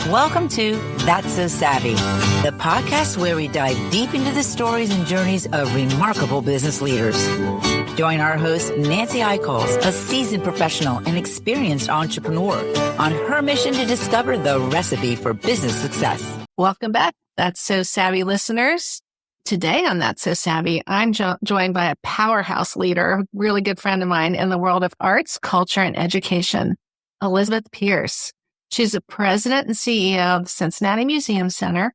Welcome to That's So Savvy, the podcast where we dive deep into the stories and journeys of remarkable business leaders. Join our host, Nancy Aichholz, a seasoned professional and experienced entrepreneur, on her mission to discover the recipe for business success. Welcome back, That's So Savvy listeners. Today on That's So Savvy, I'm joined by a powerhouse leader, a really good friend of mine in the world of arts, culture, and education, Elizabeth Pierce. She's the president and CEO of the Cincinnati Museum Center.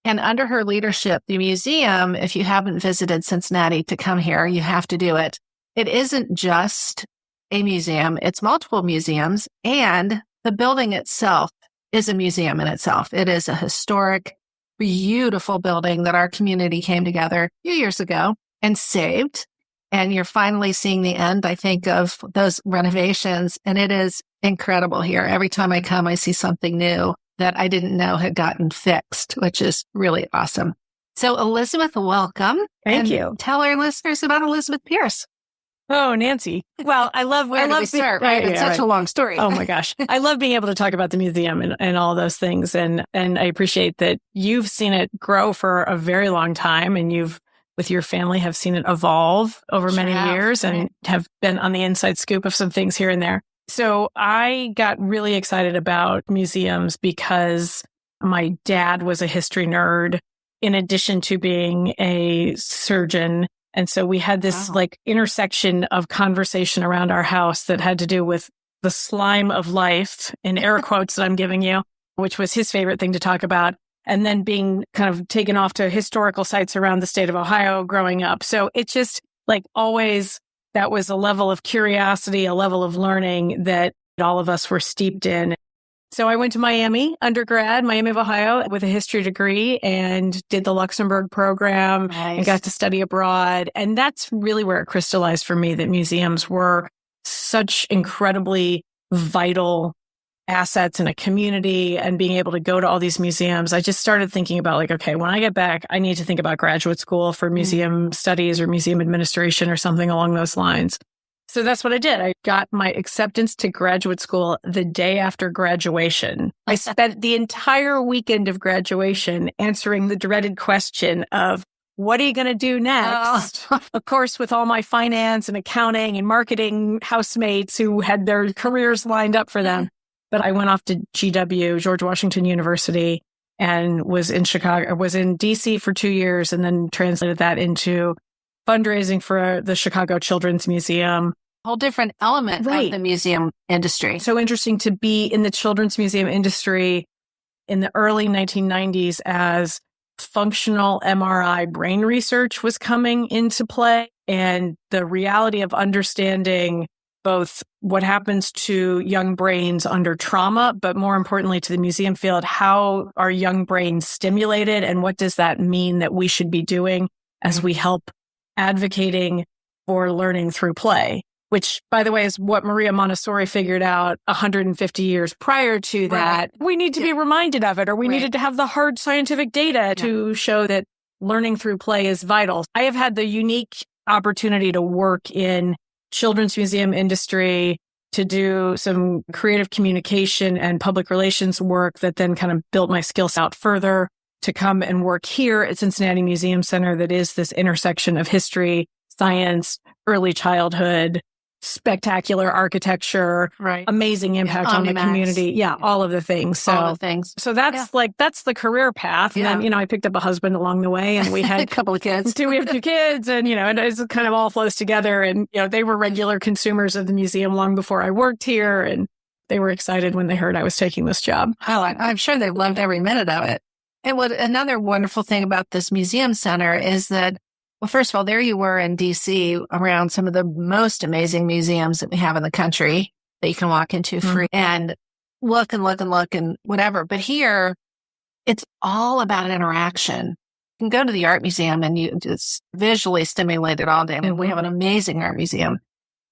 And under her leadership, the museum, if you haven't visited Cincinnati to come here, you have to do it. It isn't just a museum, it's multiple museums, and the building itself is a museum in itself. It is a historic, beautiful building that our community came together a few years ago and saved. And you're finally seeing the end, I think, of those renovations. And it is incredible here. Every time I come, I see something new that I didn't know had gotten fixed, which is really awesome. So Elizabeth, welcome. Thank you. Tell our listeners about Elizabeth Pierce. Oh, Nancy. Well, I love where do we start, right? It's such a long story. Oh my gosh. I love being able to talk about the museum and all those things. And I appreciate that you've seen it grow for a very long time, and you've, with your family, have seen it evolve over many years and have been on the inside scoop of some things here and there. So I got really excited about museums because my dad was a history nerd in addition to being a surgeon. And so we had this intersection of conversation around our house that had to do with the slime of life, in air quotes that I'm giving you, which was his favorite thing to talk about. And then being kind of taken off to historical sites around the state of Ohio growing up. So it just always, that was a level of curiosity, a level of learning that all of us were steeped in. So I went to Miami undergrad, Miami of Ohio, with a history degree, and did the Luxembourg program and got to study abroad. And that's really where it crystallized for me that museums were such incredibly vital assets in a community, and being able to go to all these museums. I just started thinking about okay, when I get back, I need to think about graduate school for museum studies or museum administration or something along those lines. So that's what I did. I got my acceptance to graduate school the day after graduation. I spent the entire weekend of graduation answering the dreaded question of, what are you going to do next? Of course, with all my finance and accounting and marketing housemates who had their careers lined up for them. But I went off to GW, George Washington University, and was in Chicago, was in DC for 2 years, and then translated that into fundraising for the Chicago Children's Museum. Whole different element of the museum industry. So interesting to be in the children's museum industry in the early 1990s as functional MRI brain research was coming into play, and the reality of understanding both what happens to young brains under trauma, but more importantly to the museum field, how are young brains stimulated, and what does that mean that we should be doing as we help advocating for learning through play, which, by the way, is what Maria Montessori figured out 150 years prior to that. We need to be reminded of it, or we needed to have the hard scientific data to show that learning through play is vital. I have had the unique opportunity to work in children's museum industry, to do some creative communication and public relations work that then kind of built my skills out further to come and work here at Cincinnati Museum Center, that is this intersection of history, science, early childhood, spectacular architecture, amazing impact on the community. Yeah, all of the things. So, all the things. So that's that's the career path. And then, I picked up a husband along the way, and we had a couple of kids. We have 2 kids, and, and it kind of all flows together. And, they were regular consumers of the museum long before I worked here. And they were excited when they heard I was taking this job. Oh, I'm sure they loved every minute of it. And what another wonderful thing about this museum center is that, well, first of all, there you were in DC around some of the most amazing museums that we have in the country that you can walk into free and look and whatever. But here, it's all about interaction. You can go to the art museum and you just visually stimulated all day. I mean, we have an amazing art museum.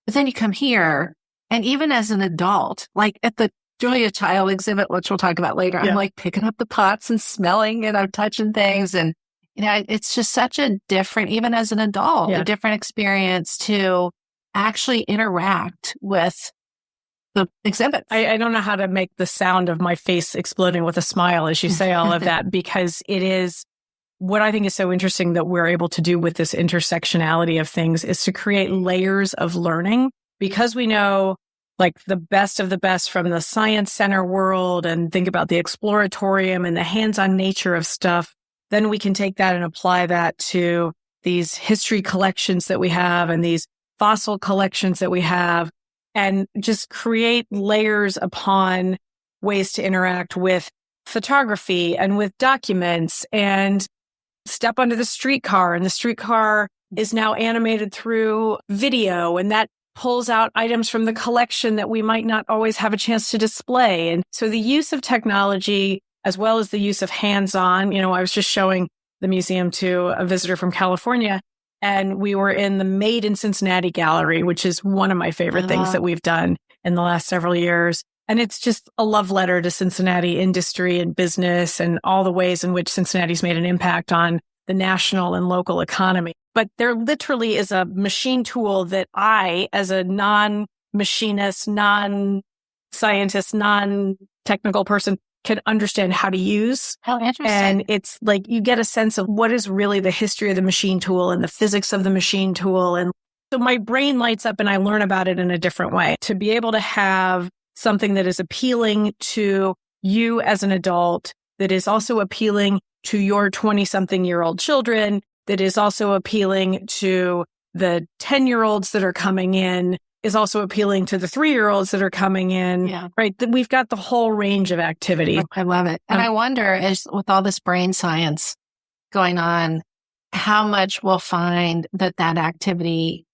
But then you come here, and even as an adult, like at the Julia Child exhibit, which we'll talk about later, I'm picking up the pots and smelling, and I'm touching things, and it's just such a different, even as an adult, a different experience to actually interact with the exhibits. I don't know how to make the sound of my face exploding with a smile as you say all of that, because it is what I think is so interesting that we're able to do with this intersectionality of things is to create layers of learning, because we know like the best of the best from the science center world and think about the exploratorium and the hands-on nature of stuff. Then we can take that and apply that to these history collections that we have and these fossil collections that we have, and just create layers upon ways to interact with photography and with documents, and step onto the streetcar, and the streetcar is now animated through video, and that pulls out items from the collection that we might not always have a chance to display. And so the use of technology, as well as the use of hands-on, I was just showing the museum to a visitor from California, and we were in the Made in Cincinnati gallery, which is one of my favorite things that we've done in the last several years. And it's just a love letter to Cincinnati industry and business and all the ways in which Cincinnati's made an impact on the national and local economy. But there literally is a machine tool that I, as a non-machinist, non-scientist, non-technical person, can understand how to use. How interesting. And it's like you get a sense of what is really the history of the machine tool and the physics of the machine tool. And so my brain lights up and I learn about it in a different way. To be able to have something that is appealing to you as an adult, that is also appealing to your 20-something-year-old children, that is also appealing to the 10-year-olds that are coming in, is also appealing to the 3-year-olds that are coming in, right? That we've got the whole range of activity. I love it. And I wonder, as with all this brain science going on, how much we'll find that activity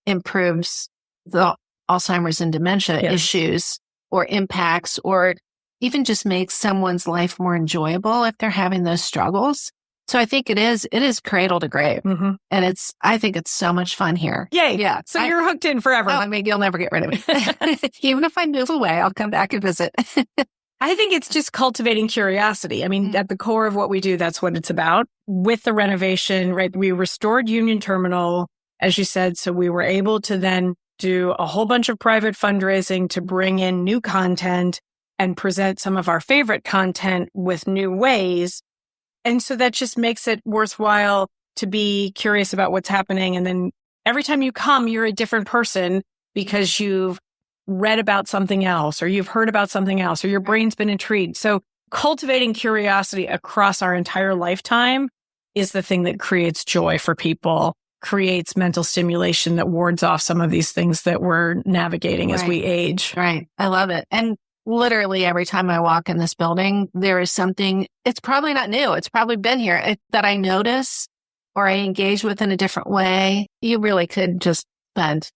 improves the Alzheimer's and dementia issues or impacts, or even just makes someone's life more enjoyable if they're having those struggles. So I think it is cradle to grave. Mm-hmm. And I think it's so much fun here. Yay. Yeah. So you're hooked in forever. Oh, I mean, you'll never get rid of me. Even if I move away, I'll come back and visit. I think it's just cultivating curiosity. I mean, at the core of what we do, that's what it's about. With the renovation, right? We restored Union Terminal, as you said. So we were able to then do a whole bunch of private fundraising to bring in new content and present some of our favorite content with new ways. And so that just makes it worthwhile to be curious about what's happening. And then every time you come, you're a different person because you've read about something else, or you've heard about something else, or your brain's been intrigued. So cultivating curiosity across our entire lifetime is the thing that creates joy for people, creates mental stimulation that wards off some of these things that we're navigating as we age. Right. I love it. And literally every time I walk in this building, there is something, it's probably not new. It's probably been here that I notice or I engage with in a different way. You really could just spend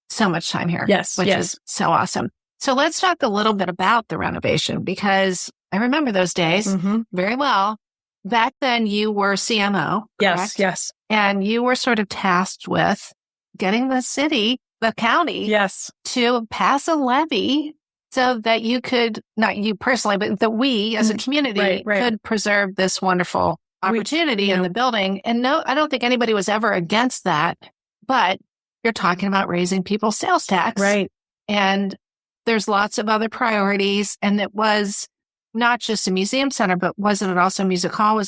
so much time here. Yes. Which is so awesome. So let's talk a little bit about the renovation, because I remember those days very well. Back then you were CMO. Correct? Yes. And you were sort of tasked with getting the county to pass a levy so that you could, not you personally, but that we as a community could preserve this wonderful opportunity in the building. And no, I don't think anybody was ever against that, but you're talking about raising people's sales tax. Right. And there's lots of other priorities. And it was not just a museum center, but wasn't it also a music hall?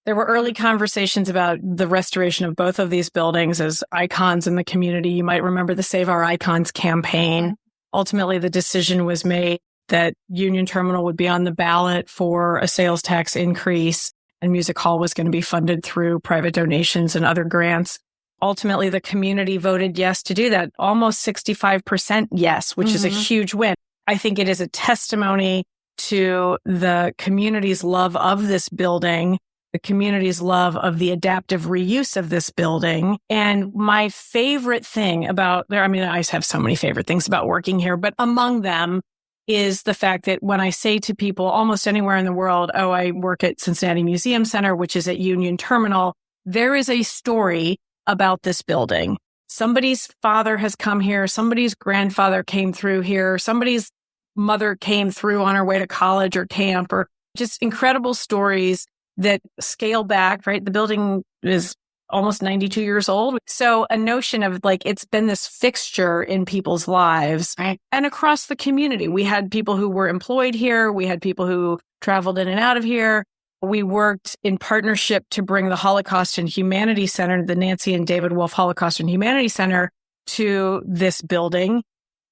There were early conversations about the restoration of both of these buildings as icons in the community. You might remember the Save Our Icons campaign. Ultimately, the decision was made that Union Terminal would be on the ballot for a sales tax increase, and Music Hall was going to be funded through private donations and other grants. Ultimately, the community voted yes to do that, almost 65% yes, which is a huge win. I think it is a testimony to the community's love of this building, the community's love of the adaptive reuse of this building. And my favorite thing about there, I mean, I have so many favorite things about working here, but among them is the fact that when I say to people almost anywhere in the world, oh, I work at Cincinnati Museum Center, which is at Union Terminal, there is a story about this building. Somebody's father has come here. Somebody's grandfather came through here. Somebody's mother came through on her way to college or camp, or just incredible stories that scale back, right? The building is almost 92 years old. So a notion of like, it's been this fixture in people's lives and across the community. We had people who were employed here. We had people who traveled in and out of here. We worked in partnership to bring the Holocaust and Humanity Center, the Nancy and David Wolf Holocaust and Humanity Center, to this building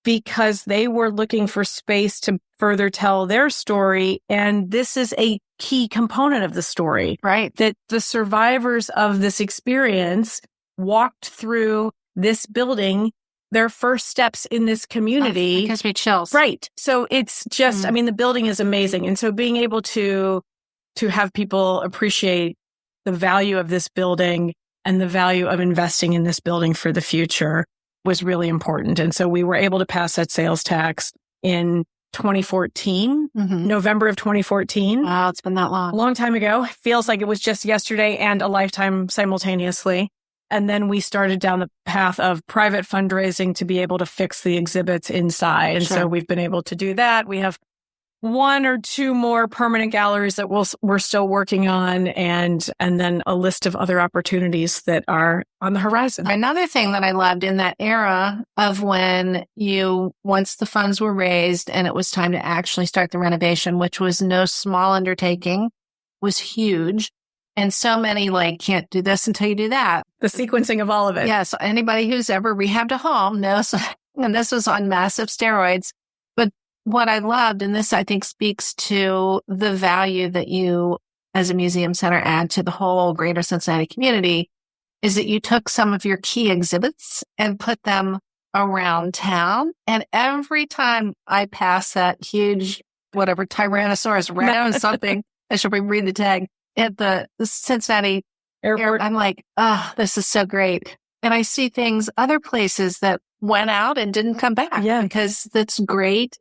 because they were looking for space to further tell their story. And this is a key component of the story, right? That the survivors of this experience walked through this building, their first steps in this community. It gives me chills. Right. So it's just, I mean, the building is amazing. And so being able to have people appreciate the value of this building and the value of investing in this building for the future was really important. And so we were able to pass that sales tax in 2014, November of 2014. Wow, it's been that long. A long time ago. Feels like it was just yesterday and a lifetime simultaneously. And then we started down the path of private fundraising to be able to fix the exhibits inside. And so we've been able to do that. We have 1 or 2 more permanent galleries that we're still working on, and then a list of other opportunities that are on the horizon. Another thing that I loved in that era of when once the funds were raised and it was time to actually start the renovation, which was no small undertaking, was huge. And so many can't do this until you do that. The sequencing of all of it. Yes. Anybody who's ever rehabbed a home knows, and this was on massive steroids. But what I loved, and this I think speaks to the value that you as a museum center add to the whole greater Cincinnati community, is that you took some of your key exhibits and put them around town. And every time I pass that huge, whatever, Tyrannosaurus Rex something, I should read the tag, at the Cincinnati airport, I'm like, this is so great. And I see things, other places that went out and didn't come back because that's great.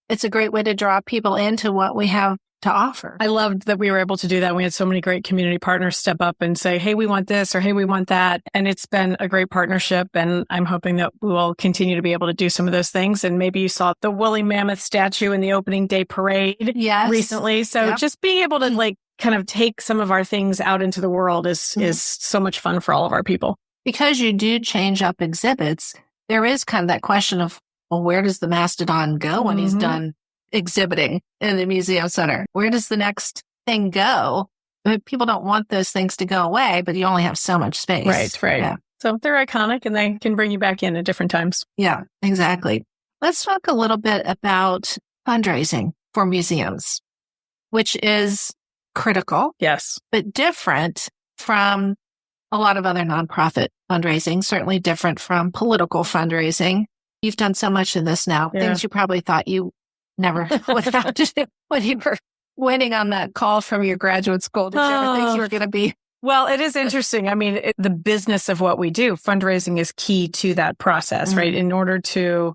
It's a great way to draw people into what we have to offer. I loved that we were able to do that. We had so many great community partners step up and say, hey, we want this, or hey, we want that. And it's been a great partnership. And I'm hoping that we will continue to be able to do some of those things. And maybe you saw the woolly mammoth statue in the opening day parade recently. So just being able to kind of take some of our things out into the world is so much fun for all of our people. Because you do change up exhibits, there is kind of that question of, well, where does the mastodon go when he's done exhibiting in the museum center? Where does the next thing go? People don't want those things to go away, but you only have so much space. Right. Yeah. So they're iconic and they can bring you back in at different times. Yeah, exactly. Let's talk a little bit about fundraising for museums, which is critical. Yes. But different from a lot of other nonprofit fundraising, certainly different from political fundraising. You've done so much of this now, things you probably thought you never would have to do when you were waiting on that call from your graduate school. Did you ever think you were going to be? Well, it is interesting. I mean, the business of what we do, fundraising is key to that process, right? In order to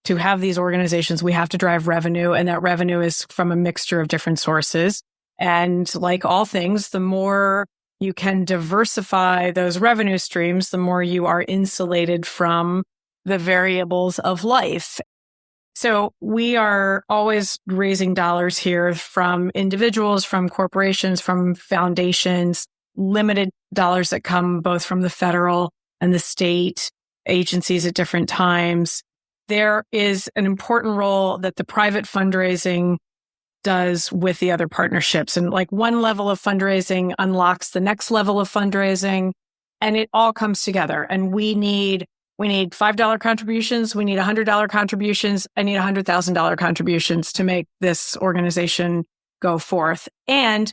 have these organizations, we have to drive revenue, and that revenue is from a mixture of different sources. And like all things, the more you can diversify those revenue streams, the more you are insulated from the variables of life. So we are always raising dollars here from individuals, from corporations, from foundations, limited dollars that come both from the federal and the state agencies at different times. There is an important role that the private fundraising does with the other partnerships. And one level of fundraising unlocks the next level of fundraising, and it all comes together. And we need $5 contributions. We need $100 contributions. I need $100,000 contributions to make this organization go forth. And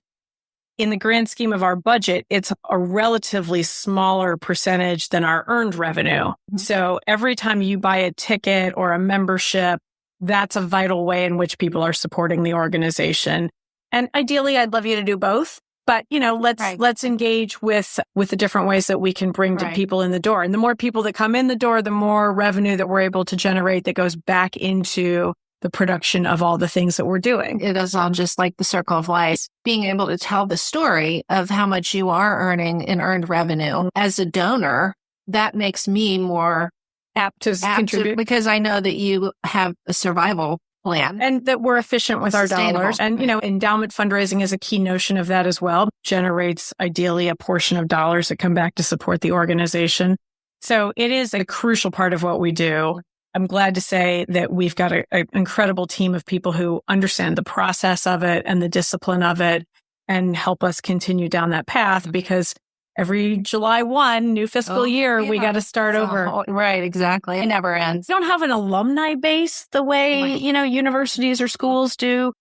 in the grand scheme of our budget, it's a relatively smaller percentage than our earned revenue. So every time you buy a ticket or a membership, that's a vital way in which people are supporting the organization. And ideally, I'd love you to do both. But, let's engage with the different ways that we can bring to people in the door. And the more people that come in the door, the more revenue that we're able to generate that goes back into the production of all the things that we're doing. It is all just like the circle of life. Being able to tell the story of how much you are earning in earned revenue as a donor, that makes me more apt to contribute. Because I know that you have a survival plan. And that we're efficient with our dollars. And, endowment fundraising is a key notion of that as well. Generates ideally a portion of dollars that come back to support the organization. So it is a crucial part of what we do. I'm glad to say that we've got an incredible team of people who understand the process of it and the discipline of it and help us continue down that path, because every July 1, new fiscal year, we got to start over. Right, exactly. It never ends. We don't have an alumni base the way, universities or schools do.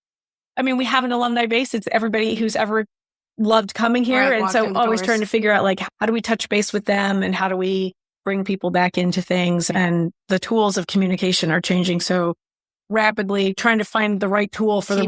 I mean, we have an alumni base. It's everybody who's ever loved coming here. Right, and so always trying to figure out, like, how do we touch base with them and how do we bring people back into things? And the tools of communication are changing so rapidly. Trying to find the right tool for the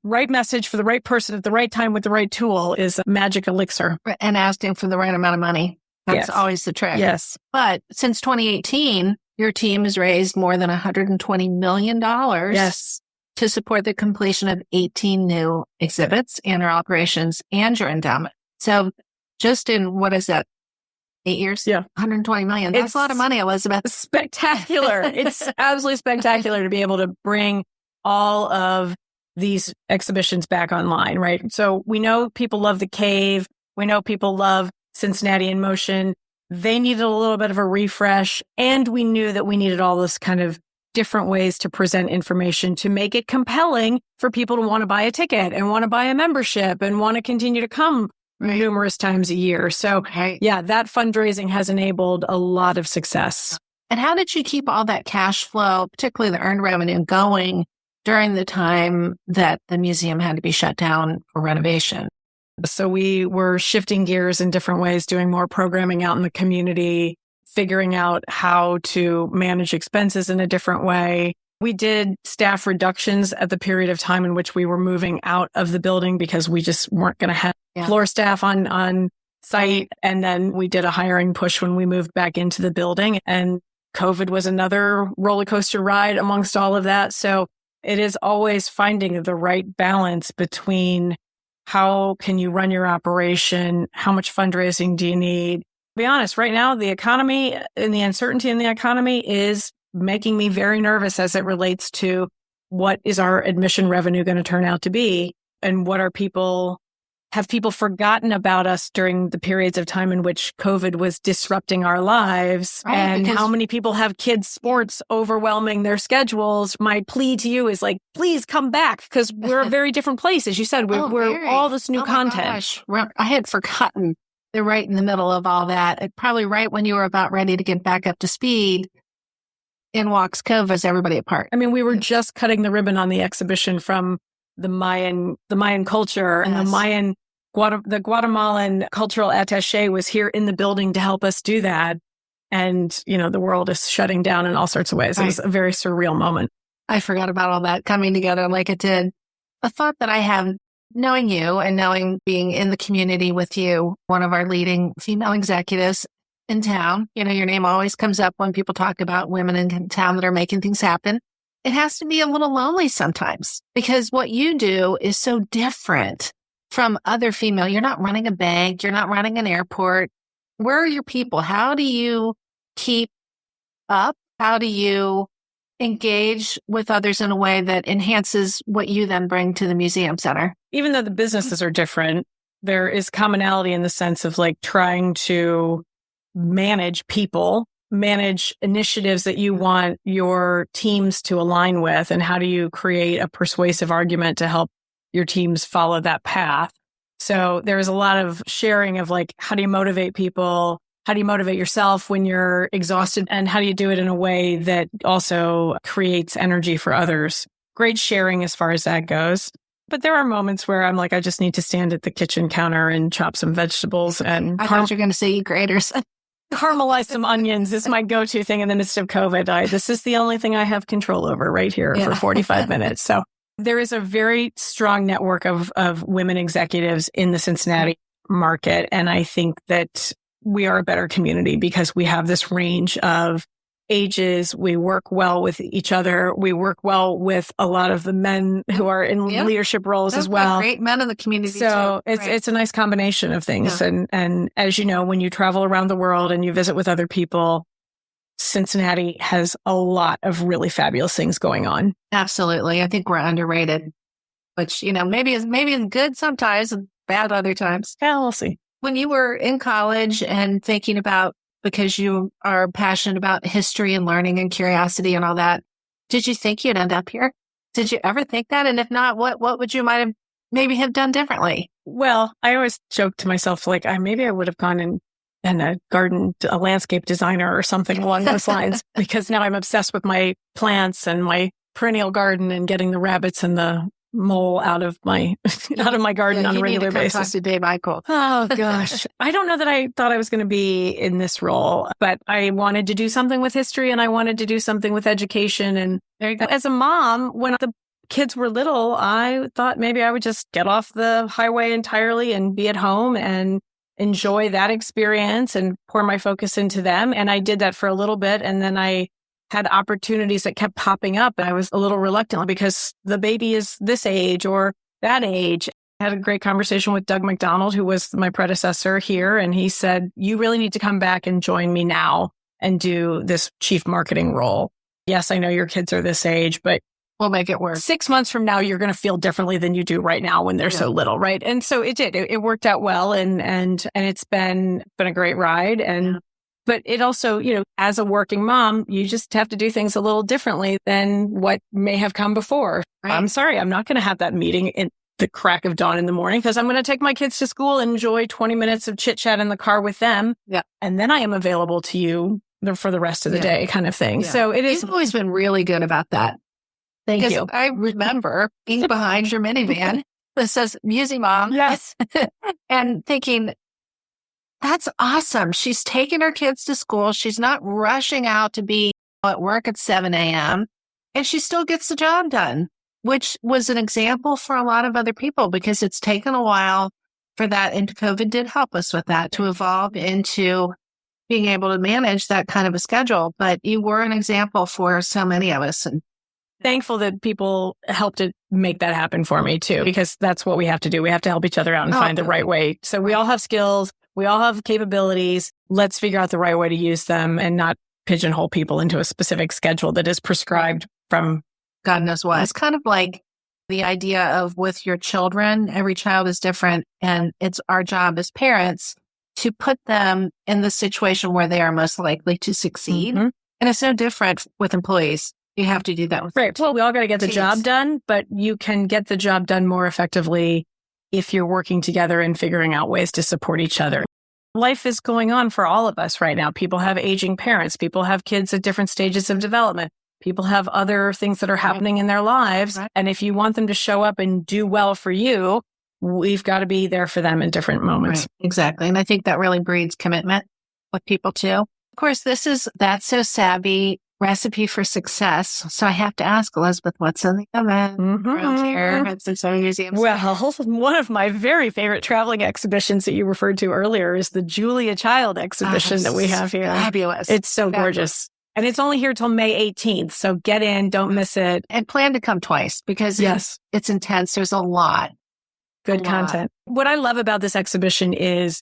right message for the right person at the right time with the right tool is a magic elixir. And asking for the right amount of money. That's always the trick. Yes. But since 2018, your team has raised more than $120 million to support the completion of 18 new exhibits and our operations and your endowment. So just in, what is that, 8 years? Yeah. 120 million. That's a lot of money, Elizabeth. Spectacular. It's absolutely spectacular to be able to bring all of these exhibitions back online, right? So we know people love the cave. We know people love Cincinnati in Motion. They needed a little bit of a refresh. And we knew that we needed all this kind of different ways to present information to make it compelling for people to want to buy a ticket and want to buy a membership and want to continue to come numerous times a year. So that fundraising has enabled a lot of success. And how did you keep all that cash flow, particularly the earned revenue, going during the time that the museum had to be shut down for renovation? So we were shifting gears in different ways, doing more programming out in the community, figuring out how to manage expenses in a different way. We did staff reductions at the period of time in which we were moving out of the building because we just weren't going to have floor staff on site. And then we did a hiring push when we moved back into the building. And COVID was another roller coaster ride amongst all of that. So it is always finding the right balance between how can you run your operation, how much fundraising do you need. To be honest, right now, the economy and the uncertainty in the economy is making me very nervous as it relates to what is our admission revenue going to turn out to be, and have people forgotten about us during the periods of time in which COVID was disrupting our lives, and how many people have kids' sports overwhelming their schedules. My plea to you is, like, please come back, because we're a very different place. As you said, we're all this new content. I had forgotten. They're right in the middle of all that. Probably right when you were about ready to get back up to speed. In walks COVID as everybody apart. I mean, we were just cutting the ribbon on the exhibition from the Mayan culture, and the Guatemalan cultural attaché was here in the building to help us do that. And, the world is shutting down in all sorts of ways. It was a very surreal moment. I forgot about all that coming together like it did. A thought that I have, knowing you and being in the community with you, one of our leading female executives in town, your name always comes up when people talk about women in town that are making things happen. It has to be a little lonely sometimes, because what you do is so different from other female. You're not running a bank. You're not running an airport. Where are your people? How do you keep up? How do you engage with others in a way that enhances what you then bring to the museum center? Even though the businesses are different, there is commonality in the sense of, like, trying to manage people, manage initiatives that you want your teams to align with, and how do you create a persuasive argument to help your teams follow that path. So there's a lot of sharing of, like, how do you motivate people? How do you motivate yourself when you're exhausted? And how do you do it in a way that also creates energy for others? Great sharing as far as that goes. But there are moments where I'm like, I just need to stand at the kitchen counter and chop some vegetables. And I thought you were going to say eat graters. Caramelize some onions is my go-to thing in the midst of COVID. This is the only thing I have control over right here for 45 minutes. So there is a very strong network of women executives in the Cincinnati market. And I think that we are a better community because we have this range of ages. We work well with each other. We work well with a lot of the men who are in leadership roles as well. Great men in the community. So it's a nice combination of things. Yeah. And as you know, when you travel around the world and you visit with other people, Cincinnati has a lot of really fabulous things going on. Absolutely. I think we're underrated, which, maybe is good sometimes and bad other times. Yeah, we'll see. When you were in college and thinking about, because you are passionate about history and learning and curiosity and all that, did you think you'd end up here? Did you ever think that? And if not, what would you might have maybe have done differently? Well, I always joke to myself, like, maybe I would have gone in a landscape designer or something along those lines, because now I'm obsessed with my plants and my perennial garden and getting the rabbits and the mole out of my garden on a regular basis. To Dave Aichholz. Oh gosh. I don't know that I thought I was going to be in this role, but I wanted to do something with history and I wanted to do something with education. And there you go. As a mom, when the kids were little, I thought maybe I would just get off the highway entirely and be at home and enjoy that experience and pour my focus into them. And I did that for a little bit. And then I had opportunities that kept popping up. And I was a little reluctant because the baby is this age or that age. I had a great conversation with Doug McDonald, who was my predecessor here. And he said, you really need to come back and join me now and do this chief marketing role. Yes, I know your kids are this age, but we'll make it work. 6 months from now, you're going to feel differently than you do right now when they're so little, right? And so it did. It worked out well, and it's been a great ride. But it also, as a working mom, you just have to do things a little differently than what may have come before. Right. I'm sorry, I'm not going to have that meeting in the crack of dawn in the morning because I'm going to take my kids to school and enjoy 20 minutes of chit chat in the car with them. Yeah, and then I am available to you for the rest of the day, kind of thing. Yeah. So it is. You've always been really good about that. Thank you. I remember being behind your minivan that says Museum Mom. Yes. And thinking, that's awesome. She's taking her kids to school. She's not rushing out to be at work at 7 a.m. And she still gets the job done, which was an example for a lot of other people because it's taken a while for that. And COVID did help us with that to evolve into being able to manage that kind of a schedule. But you were an example for so many of us. And thankful that people helped to make that happen for me too, because that's what we have to do. We have to help each other out and find the right way. So we all have skills. We all have capabilities. Let's figure out the right way to use them and not pigeonhole people into a specific schedule that is prescribed from God knows what. It's kind of like the idea of with your children, every child is different. And it's our job as parents to put them in the situation where they are most likely to succeed. Mm-hmm. And it's no different with employees. You have to do that with right. Well, we all got to get the job done, but you can get the job done more effectively if you're working together and figuring out ways to support each other. Life is going on for all of us right now. People have aging parents. People have kids at different stages of development. People have other things that are happening in their lives. Right. And if you want them to show up and do well for you, we've got to be there for them in different moments. Right. Exactly. And I think that really breeds commitment with people too. Of course, this is That's So Savvy Recipe for Success. So I have to ask Elizabeth, what's in the oven around here at Cincinnati Museum Center? Well, one of my very favorite traveling exhibitions that you referred to earlier is the Julia Child exhibition that we have here. Fabulous. It's so gorgeous. And it's only here till May 18th. So get in, don't miss it. And plan to come twice because it's intense. There's a lot. Good content. What I love about this exhibition is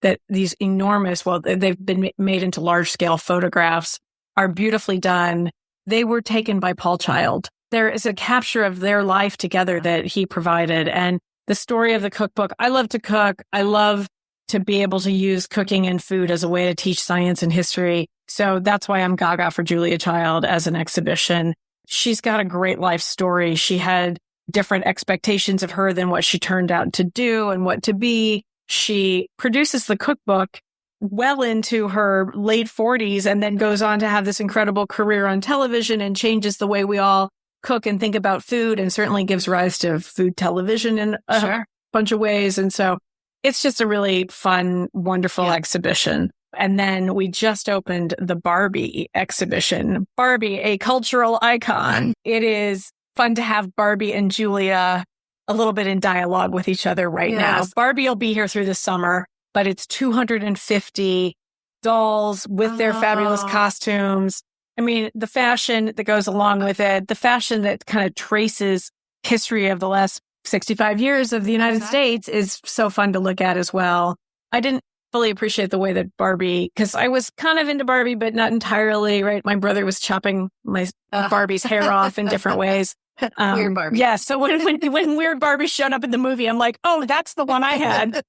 that these enormous, they've been made into large scale photographs, are beautifully done. They were taken by Paul Child. There is a capture of their life together that he provided. And the story of the cookbook. I love to cook. I love to be able to use cooking and food as a way to teach science and history. So that's why I'm gaga for Julia Child as an exhibition. She's got a great life story. She had different expectations of her than what she turned out to do and what to be. She produces the cookbook well into her late 40s and then goes on to have this incredible career on television and changes the way we all cook and think about food and certainly gives rise to food television in a bunch of ways. And so it's just a really fun, wonderful exhibition. And then we just opened the Barbie exhibition. Barbie, a cultural icon. It is fun to have Barbie and Julia a little bit in dialogue with each other right now. Barbie will be here through the summer, but it's 250 dolls with their fabulous costumes. I mean, the fashion that goes along with it, the fashion that kind of traces history of the last 65 years of the United States is so fun to look at as well. I didn't fully appreciate the way that Barbie, because I was kind of into Barbie, but not entirely, right? My brother was chopping my Barbie's hair off in different ways. Weird Barbie. Yeah. So when Weird Barbie showed up in the movie, I'm like, oh, that's the one I had.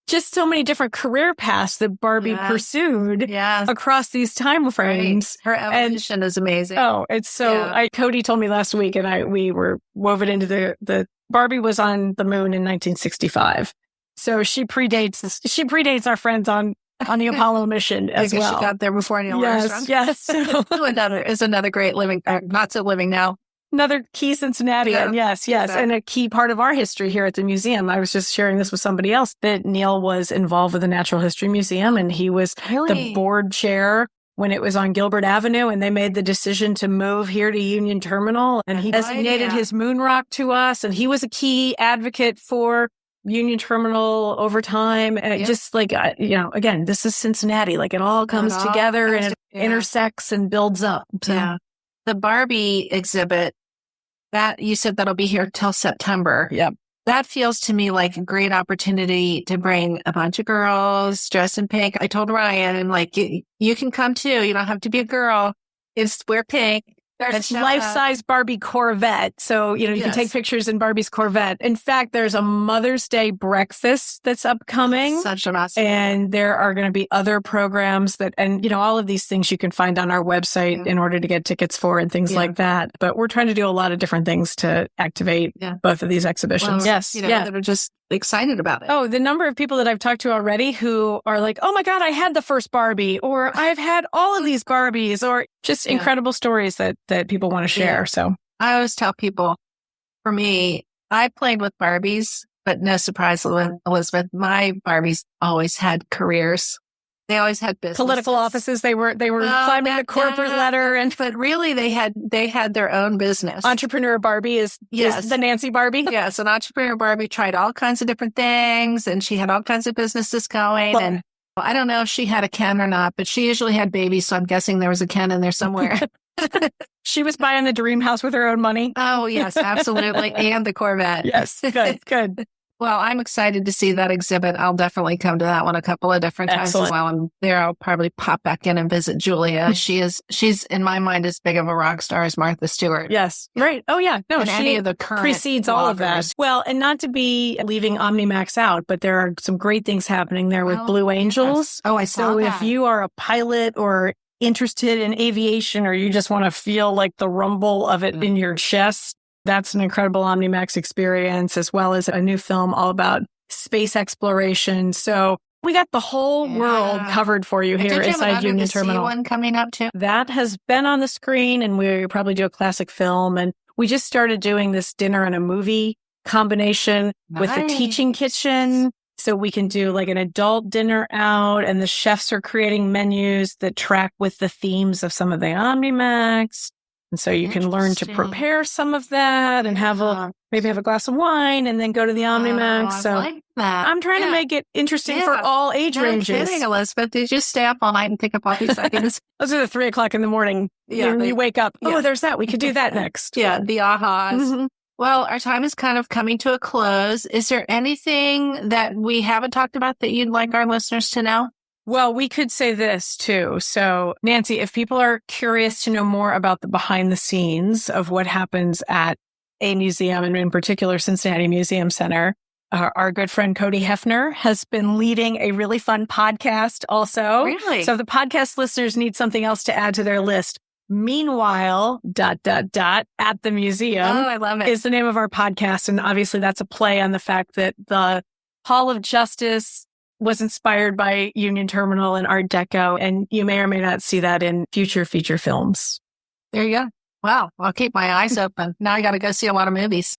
Just so many different career paths that Barbie pursued across these time frames. Right. Her evolution is amazing. Oh, it's so, Cody told me last week, and we were woven into the Barbie was on the moon in 1965. So she predates our friends on the Apollo mission as well. She got there before Neil Armstrong. Yes. So is another great living, not so living now. Another key Cincinnatian. Yeah, yes. Exactly. And a key part of our history here at the museum. I was just sharing this with somebody else that Neil was involved with the Natural History Museum, and he was the board chair when it was on Gilbert Avenue, and they made the decision to move here to Union Terminal, and he designated his moon rock to us, and he was a key advocate for Union Terminal over time. And just like, again, this is Cincinnati. Like it all comes together and it intersects and builds up. So. Yeah. The Barbie exhibit, that you said that'll be here till September. Yep. That feels to me like a great opportunity to bring a bunch of girls dressed in pink. I told Ryan, I'm like, you can come too. You don't have to be a girl. Just wear pink. There's life-size Barbie Corvette. So, you can take pictures in Barbie's Corvette. In fact, there's a Mother's Day breakfast that's upcoming. Such an awesome. And there are going to be other programs all of these things you can find on our website in order to get tickets for and things like that. But we're trying to do a lot of different things to activate both of these exhibitions. Well, that are just excited about it. Oh, the number of people that I've talked to already who are like, oh my God, I had the first Barbie, or I've had all of these Barbies, or just incredible stories that people want to share. So I always tell people, for me, I played with Barbies, but no surprise, Elizabeth, my Barbies always had careers. They always had business. Political offices. They were climbing the corporate ladder, but really they had their own business. Entrepreneur Barbie is the Nancy Barbie. Yes, an entrepreneur Barbie tried all kinds of different things, and she had all kinds of businesses going. And I don't know if she had a Ken or not, but she usually had babies, so I'm guessing there was a Ken in there somewhere. She was buying the dream house with her own money. Oh yes, absolutely, and the Corvette. Yes, good. Well, I'm excited to see that exhibit. I'll definitely come to that one a couple of different times as well. I'm there. I'll probably pop back in and visit Julia. She's in my mind as big of a rock star as Martha Stewart. Yes. Right. Oh yeah. No, any of the current precedes all of that. Well, and not to be leaving OmniMax out, but there are some great things happening there with Blue Angels. Yes. Oh, I saw that. So if you are a pilot or interested in aviation, or you just want to feel like the rumble of it in your chest, that's an incredible OmniMax experience, as well as a new film all about space exploration. So we got the whole world covered for you here inside Union Terminal. One coming up too. That has been on the screen, and we probably do a classic film. And we just started doing this dinner and a movie combination with the teaching kitchen. So we can do like an adult dinner out, and the chefs are creating menus that track with the themes of some of the OmniMax. And so you can learn to prepare some of that and maybe have a glass of wine and then go to the OmniMax. So I like that. I'm trying to make it interesting for all age ranges. Kidding, Elizabeth. Did you just stay up all night and pick up all these things? Those are the 3:00 in the morning. Yeah, you wake up. Oh, there's that. We could do that next. Yeah, the ahas. Mm-hmm. Well, our time is kind of coming to a close. Is there anything that we haven't talked about that you'd like our listeners to know? Well, we could say this too. So, Nancy, if people are curious to know more about the behind the scenes of what happens at a museum, and in particular, Cincinnati Museum Center, our good friend Cody Hefner has been leading a really fun podcast also. Really? So the podcast listeners need something else to add to their list. Meanwhile, ... at the museum. Oh, I love it. Is the name of our podcast. And obviously that's a play on the fact that the Hall of Justice was inspired by Union Terminal and Art Deco. And you may or may not see that in future feature films. There you go. Wow. I'll keep my eyes open. Now I got to go see a lot of movies.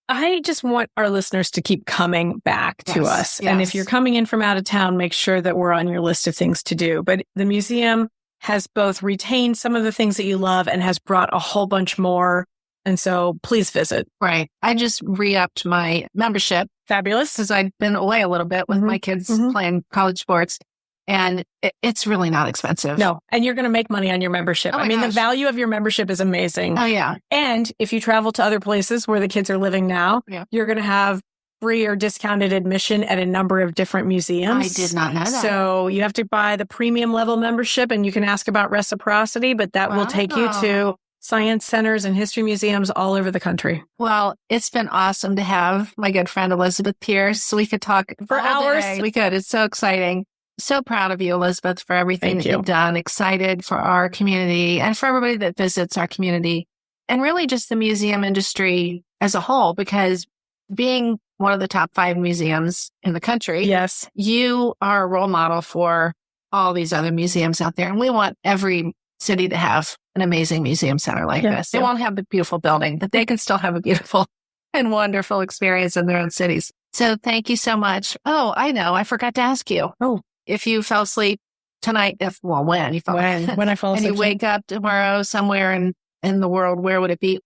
I just want our listeners to keep coming back to us. Yes. And if you're coming in from out of town, make sure that we're on your list of things to do. But the museum has both retained some of the things that you love and has brought a whole bunch more. And so please visit. Right. I just re-upped my membership. Fabulous. Because I'd been away a little bit with my kids playing college sports. And it's really not expensive. No. And you're going to make money on your membership. Oh the value of your membership is amazing. Oh, yeah. And if you travel to other places where the kids are living now, you're going to have free or discounted admission at a number of different museums. I did not know that. So you have to buy the premium level membership, and you can ask about reciprocity, but that will take you to science centers and history museums all over the country. Well, it's been awesome to have my good friend Elizabeth Pierce. We could talk for hours. Day. We could. It's so exciting. So proud of you, Elizabeth, for everything that you've done. Excited for our community and for everybody that visits our community, and really just the museum industry as a whole, because being one of the top 5 museums in the country, yes, you are a role model for all these other museums out there. And we want every city to have an amazing museum center like this. They won't have the beautiful building, but they can still have a beautiful and wonderful experience in their own cities. So thank you so much. Oh, I know. I forgot to ask you. Oh, if you fell asleep tonight, when you fell when I fall asleep, and you wake up tomorrow somewhere in the world, where would it be?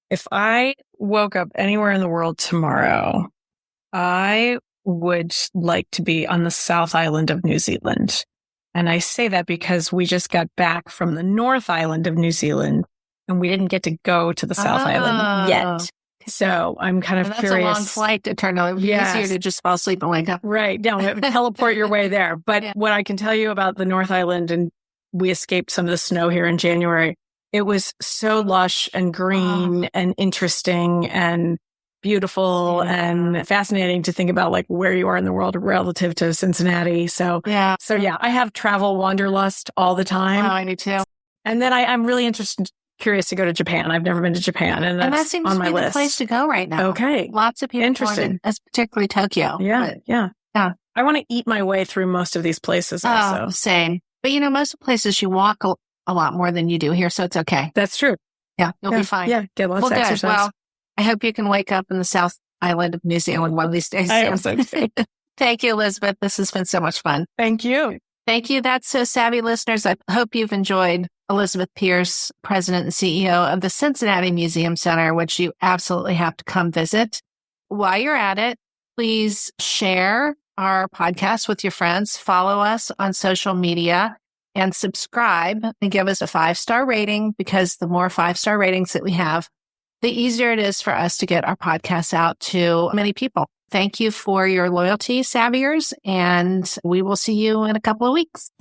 If I woke up anywhere in the world tomorrow, I would like to be on the South Island of New Zealand. And I say that because we just got back from the North Island of New Zealand, and we didn't get to go to the South Island yet. So I'm kind of curious. That's a long flight to turn out. It would be easier to just fall asleep and wake up. Right. No, teleport your way there. But what I can tell you about the North Island, and we escaped some of the snow here in January, it was so lush and green and interesting and beautiful and fascinating to think about, like, where you are in the world relative to Cincinnati. So I have travel wanderlust all the time. Oh, I do too. And then I'm really curious to go to Japan. I've never been to Japan, and that seems on to my be list. The place to go right now. Okay, lots of people. Interesting. That's particularly Tokyo. Yeah. I want to eat my way through most of these places. Also, same. But most places you walk a lot more than you do here, so it's okay. That's true. Yeah, you'll be fine. Yeah, get lots of exercise. Well, I hope you can wake up in the South Island of New Zealand one of these days. I hope so too. Thank you, Elizabeth. This has been so much fun. Thank you. Thank you. That's So Savvy, listeners. I hope you've enjoyed Elizabeth Pierce, President and CEO of the Cincinnati Museum Center, which you absolutely have to come visit. While you're at it, please share our podcast with your friends, follow us on social media, and subscribe and give us a 5-star rating, because the more 5-star ratings that we have, the easier it is for us to get our podcasts out to many people. Thank you for your loyalty, Savviers, and we will see you in a couple of weeks.